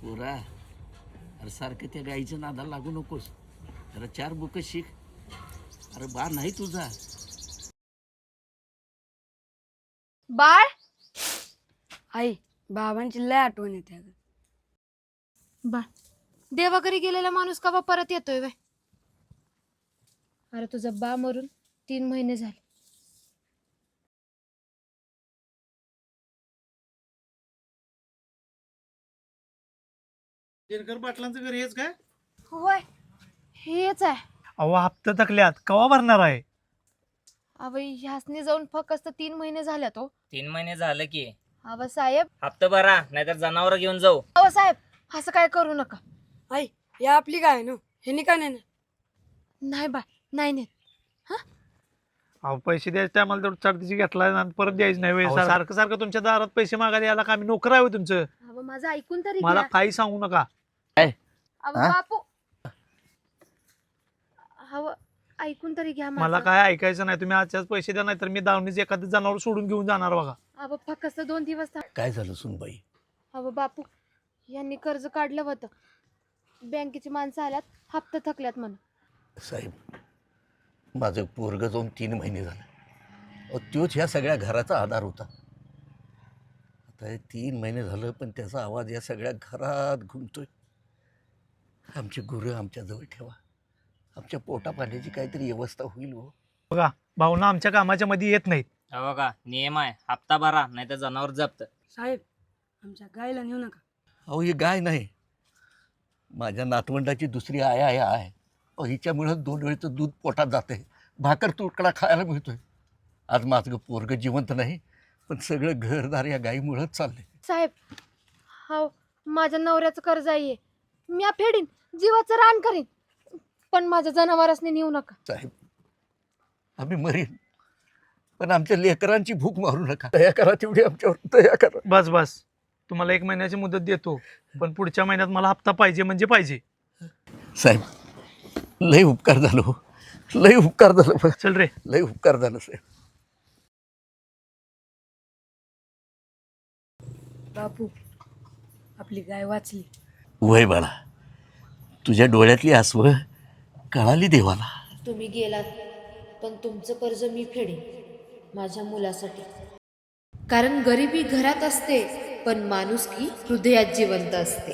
पोरा, अरे सारखं त्या गाईच्या नादाला लागू नकोस. जरा 4 बुक शिक. अरे बा नाही तुझा. बाळ आई बाबांची लय आठवण येते अगं. बाळ देवाघरी गेलेला माणूस का परत येतोय वे? अरे तुझा बा मरून 3 महिने झाले. दिनकर पाटलांचं घर हेच काय? होय हेच आहे. अहो हप्ता थकल्यात कवा भरणार आहे? अव ह्यासनी जाऊन फक्त 3 महिने झाले तो. 3 महिने झालं की अव साहेब, हप्ता भरा नाहीतर जनावर घेऊन जाऊ. अव साहेब असं काय करू नका. आई हे आपली काय ना हे नाही का नाही. नाही बा, नाही नेत. अहो पैसे द्यायचे टायमाला तेवढं चार्जेस घेतला आणि परत द्यायचं नाही होय. सारखं सारखं तुमच्या दारात पैसे मागायला यायला का आम्ही नोकर आहे होय तुमचं? अव माझं ऐकून तरी मला घ्या. काही सांगू नका. अव बापू, अव ऐकून तरी घ्या मला माझं. काय ऐकायचं नाही. तुम्ही आजच्याच पैसे द्या नाही तर मी दावणीच एखादं जनावर सोडून घेऊन जाणार बघा. अव फक्त 2 दिवस काय झालं सुनबाई? अव बापू, यांनी कर्ज काढलं होतं. बँकेची माणसं आल्यात, हप्ते थकल्यात म्हणून. साहेब, माझं पोरग जाऊन 3 महिने झालं. अहो तोच ह्या सगळ्या घराचा आधार होता. आता हे 3 महिने झालं पण त्याचा आवाज या सगळ्या घरात घुमतोय. आमची गुरं आमच्याजवळ ठेवा. आमच्या पोटा पाण्याची काहीतरी व्यवस्था होईल हो. बघा भावना आमच्या कामाच्या मध्ये येत नाहीत. हो बघा नियम आहे, हप्ता भरा नाहीतर जनावर जप्त. साहेब आमच्या गायला नेऊ नका. अहो ही गाय नाही, माझ्या नातवंडाची दुसरी आया आहे. अहो हिच्यामुळं 2 वेळचं दूध पोटात जाते, भाकर तुकडा खायला मिळतोय. आज माझं पोरगं जिवंत नाही पण सगळं घरदार या गाईमुळंच चाललंय. साहेब, हो माझ्या नवऱ्याचं कर्ज आहे, मी फेडीन, जीवाचं रान करीन, पण माझ्या जनावरांनी नेऊ नका. साहेब, आम्ही मरीन पण आमच्या लेकरांची भूक मारू नका. दया करा, तेवढी आमच्यावर दया करा. बस बस, तुम्हाला 1 महिन्याची मुदत देतो पण पुढच्या महिन्यात मला हप्ता पाहिजे म्हणजे पाहिजे. साहेब लय उपकार झालं हो, लय उपकार झालं. चल रे. लय उपकार झालं साहेब. बापू आपली गाय वाचली. वय बाळा, तुझ्या डोळ्यातली आसवं कळाली देवाला. तुम्ही गेलात पण तुमचं कर्ज मी फेडेन माझ्या मुलासाठी. कारण गरिबी घरात असते पण माणुसकी हृदयात जिवंत असते.